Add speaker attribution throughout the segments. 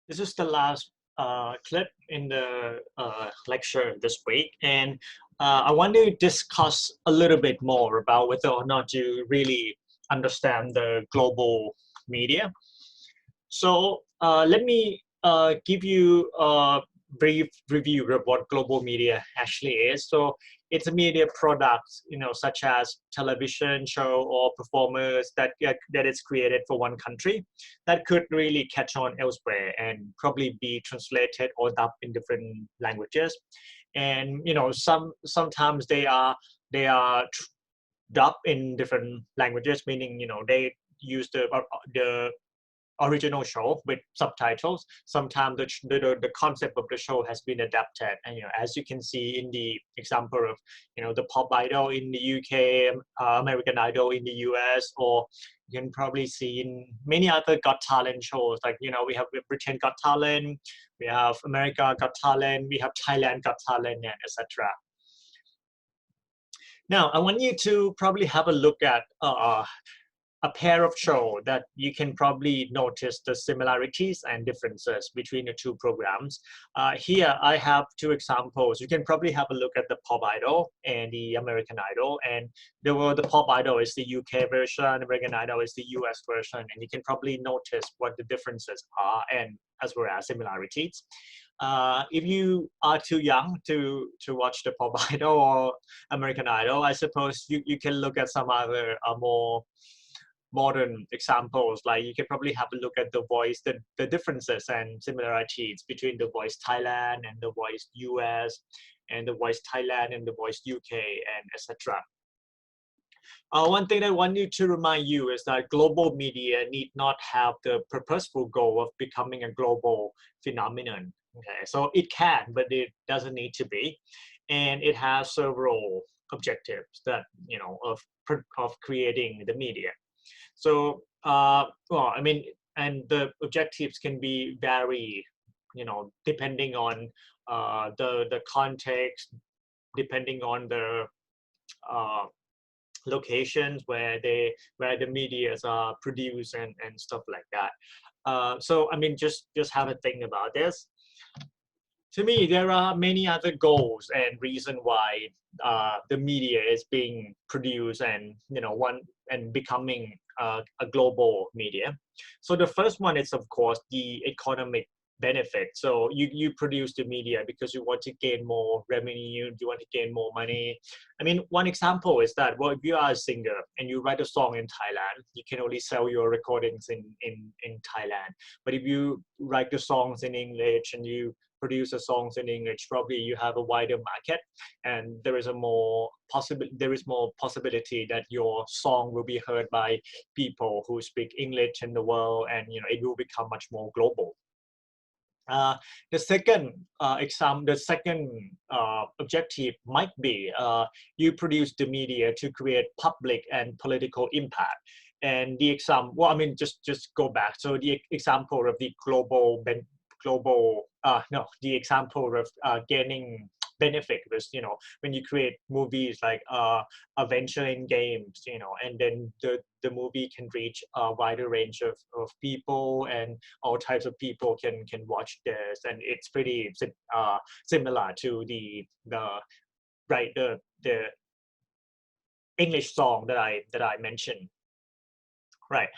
Speaker 1: This is the last clip in the lecture this week, and I want to discuss a little bit more about whether or not you really understand the global media. So let me give you a brief review of what global media actually is. So it's a media product, such as television show or performers that is created for one country that could really catch on elsewhere and probably be translated or dubbed in different languages. And sometimes they are dubbed in different languages, meaning they use the original show with subtitles. Sometimes the concept of the show has been adapted, and as you can see in the example of the Pop Idol in the UK, American Idol in the US, or you can probably see in many other Got Talent shows. Like we have Britain Got Talent, we have America Got Talent, we have Thailand Got Talent, and etc. Now I want you to probably have a look at a pair of shows that you can probably notice the similarities and differences between the two programs. Here I have two examples. You can probably have a look at the Pop Idol and the American Idol. And the Pop Idol is the UK version, American Idol is the US version, and you can probably notice what the differences are and as well as similarities. If you are too young to watch the Pop Idol or American Idol, I suppose you can look at some other more modern examples. Like you can probably have a look at the voice, the differences and similarities between the voice Thailand and the voice US and the voice Thailand and the voice UK and etc. One thing I want you to remind you is that global media need not have the purposeful goal of becoming a global phenomenon. Okay, so it can, but it doesn't need to be, and it has several objectives that of creating the media. So, well, I mean, and the objectives can be vary, depending on the context, depending on the uh, locations where the medias are produced and stuff like that. So, I mean, just have a think about this. To me, there are many other goals and reason why the media is being produced and one and becoming a global media. So the first one is of course the economic benefit. So you produce the media because you want to gain more revenue, you want to gain more money. I mean, one example is that, well, if you are a singer and you write a song in Thailand, you can only sell your recordings in Thailand. But if you write the songs in English and you produce the songs in English, probably you have a wider market, and there is more possibility that your song will be heard by people who speak English in the world, and it will become much more global. The second objective might be you produce the media to create public and political impact. And the example, well, I mean, just go back. So the example of the the example of gaining benefit was, when you create movies like Adventure in Games, and then the movie can reach a wider range of people, and all types of people can watch this, and it's pretty similar to the right the English song that I mentioned. Right.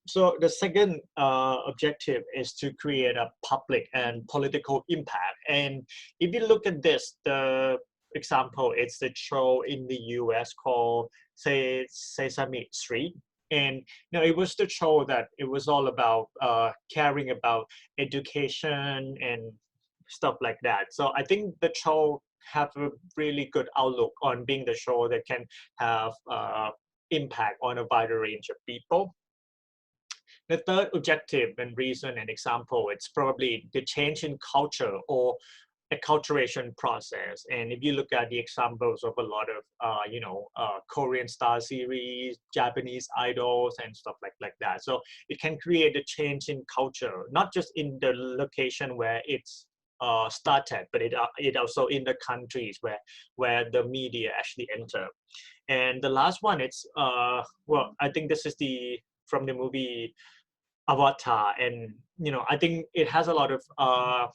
Speaker 1: So the second objective is to create a public and political impact. And if you look at this, the example, it's the show in the US called Sesame Street. And it was the show that it was all about caring about education and stuff like that. So I think the show have a really good outlook on being the show that can have impact on a wider range of people. The third objective and reason and example, it's probably the change in culture or acculturation process. And if you look at the examples of a lot of Korean star series, Japanese idols and stuff like that. So it can create a change in culture, not just in the location where it's started, but it also in the countries where the media actually enter. And the last one, it's well, I think this is from the movie avatar, and I think it has a lot of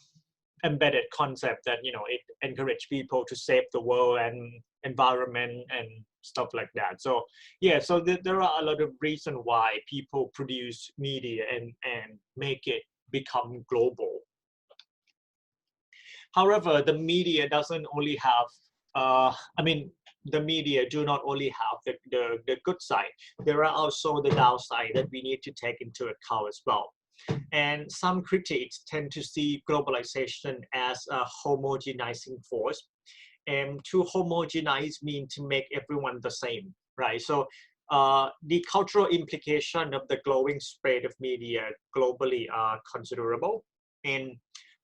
Speaker 1: embedded concept that it encourage people to save the world and environment and stuff like that. So yeah, so there are a lot of reason why people produce media and make it become global. However, the media doesn't only have the media do not only have the good side. There are also the downside that we need to take into account as well. And some critics tend to see globalization as a homogenizing force. And to homogenize means to make everyone the same, right? So the cultural implication of the growing spread of media globally are considerable. And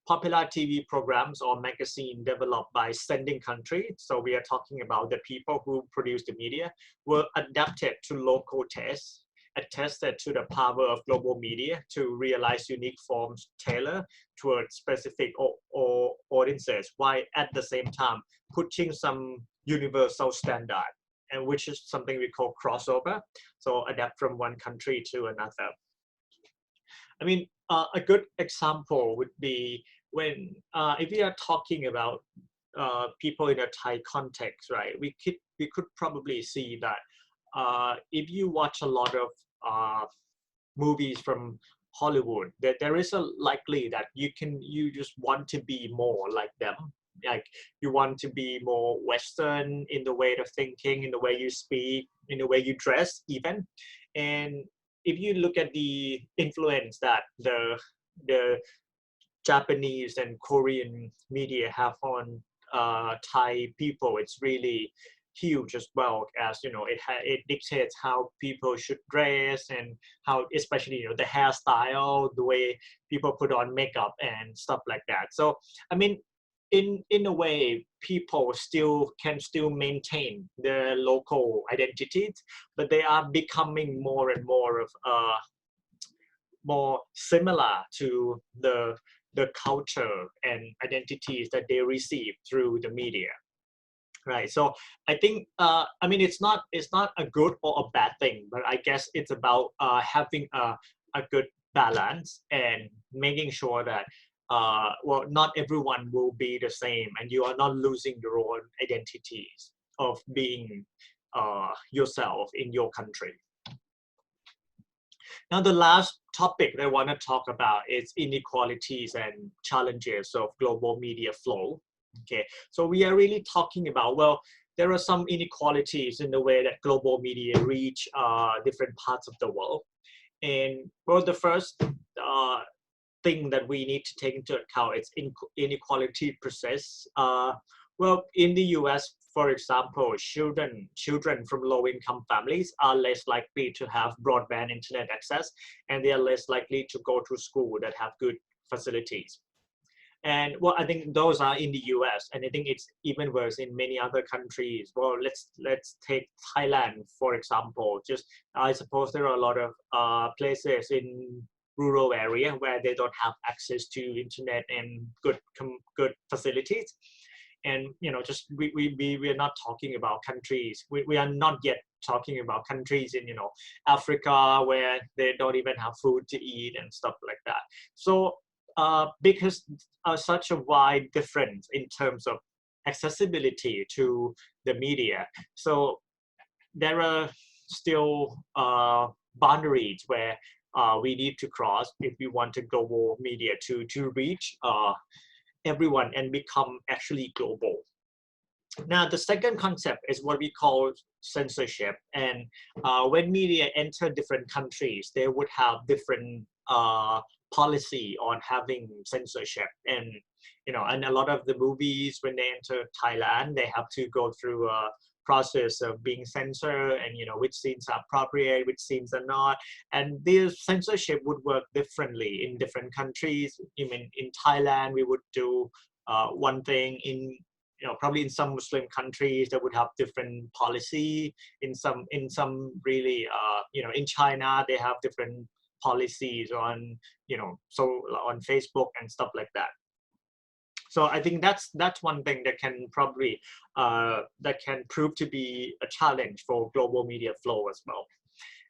Speaker 1: popular TV programs or magazine developed by sending country, so we are talking about the people who produce the media, were adapted to local tastes, attested to the power of global media to realize unique forms tailored towards specific or audiences, while at the same time pushing some universal standard, and which is something we call crossover. So adapt from one country to another. I mean, a good example would be when, if we are talking about people in a Thai context, right? We could probably see that if you watch a lot of movies from Hollywood, that there is a likely that you just want to be more like them. Like you want to be more Western in the way of thinking, in the way you speak, in the way you dress, even. And if you look at the influence that the Japanese and Korean media have on Thai people, it's really huge as well, as it dictates how people should dress and how, especially the hairstyle, the way people put on makeup and stuff like that. So I mean, in a way, people can still maintain their local identities, but they are becoming more and more of more similar to the culture and identities that they receive through the media, right? So I think I mean, it's not a good or a bad thing, but I guess it's about having a good balance and making sure that well, not everyone will be the same, and you are not losing your own identities of being yourself in your country. Now, the last topic that I want to talk about is inequalities and challenges of global media flow. Okay, so we are really talking about, well, there are some inequalities in the way that global media reach different parts of the world. And well, the first thing that we need to take into account is inequality process. Well, in the US, for example, children from low-income families are less likely to have broadband internet access, and they are less likely to go to school that have good facilities. And well, I think those are in the US, and I think it's even worse in many other countries. Well, let's take Thailand, for example. Just, I suppose there are a lot of places in rural area where they don't have access to internet and good facilities. And just we are not talking about countries. We are not yet talking about countries in Africa, where they don't even have food to eat and stuff like that. So because such a wide difference in terms of accessibility to the media, so there are still boundaries where we need to cross if we want a global media to reach everyone and become actually global. Now, the second concept is what we call censorship. And when media enter different countries, they would have different policy on having censorship. And and a lot of the movies, when they enter Thailand, they have to go through a process of being censored, and which scenes are appropriate, which scenes are not. And this censorship would work differently in different countries. Even in Thailand, we would do one thing. In probably in some Muslim countries, they would have different policy. In some really in China, they have different policies on so on Facebook and stuff like that. So I think that's one thing that can probably that can prove to be a challenge for global media flow as well.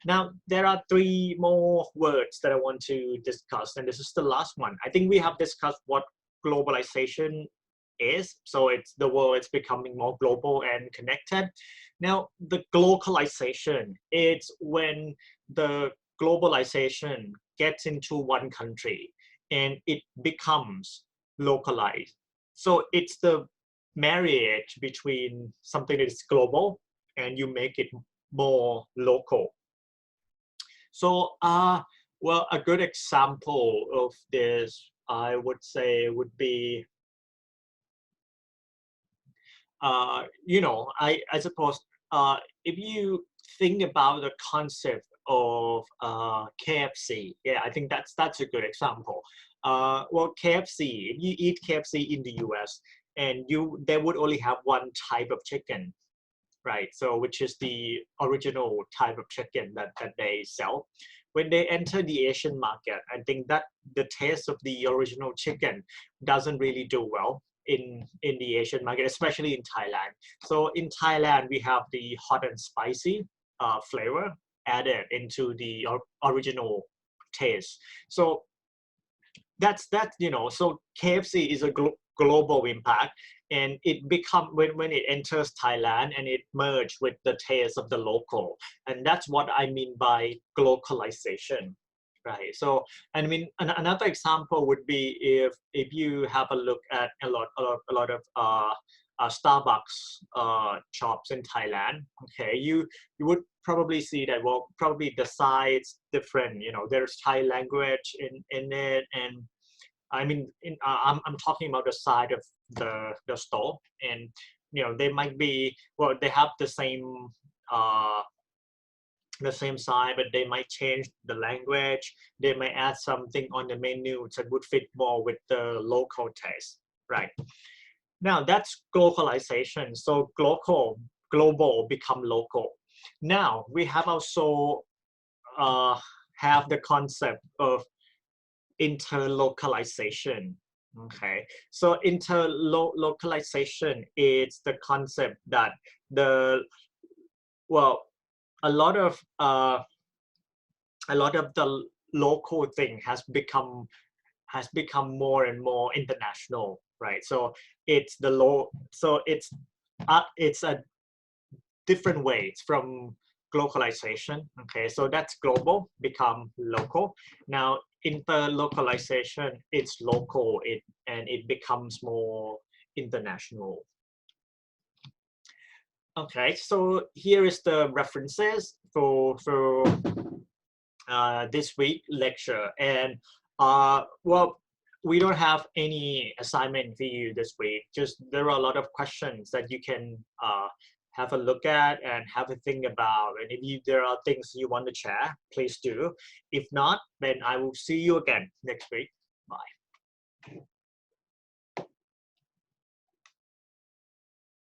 Speaker 1: Now, there are three more words that I want to discuss, and this is the last one. I think we have discussed what globalization is. So it's the world is becoming more global and connected. Now, the globalization, it's when the globalization gets into one country and it becomes localized. So it's the marriage between something that is global and you make it more local. So, well, a good example of this, I would say, would be, I suppose, if you think about the concept of KFC, yeah, I think that's a good example. Well, KFC, if you eat KFC in the US, and they would only have one type of chicken, right? So which is the original type of chicken that they sell. When they enter the Asian market, I think that the taste of the original chicken doesn't really do well in the Asian market, especially in Thailand. So in Thailand, we have the hot and spicy flavor added into the original taste. So so KFC is a global impact, and it become when it enters Thailand and it merged with the taste of the local, and that's what I mean by globalization, right? So I mean another example would be if you have a look at a lot of Starbucks shops in Thailand. Okay, you would probably see that, well, probably the size different. There's Thai language in it, and I mean, I'm talking about the side of the store, and they might be, well, they have uh, the same side, but they might change the language. They might add something on the menu that would fit more with the local taste, right? Now that's globalization. So global become local. Now we have also have the concept of interlocalization. Okay, so interlocalization is the concept that the well a lot of the local thing has become more and more international, right? So it's a different ways from globalization. Okay, so that's global become local. Now interlocalization, it's local, and it becomes more international. Okay, so here is the references for this week lecture, and well, we don't have any assignment for you this week. Just there are a lot of questions that you can have a look at and have a think about. And if there are things you want to share, please do. If not, then I will see you again next week. Bye.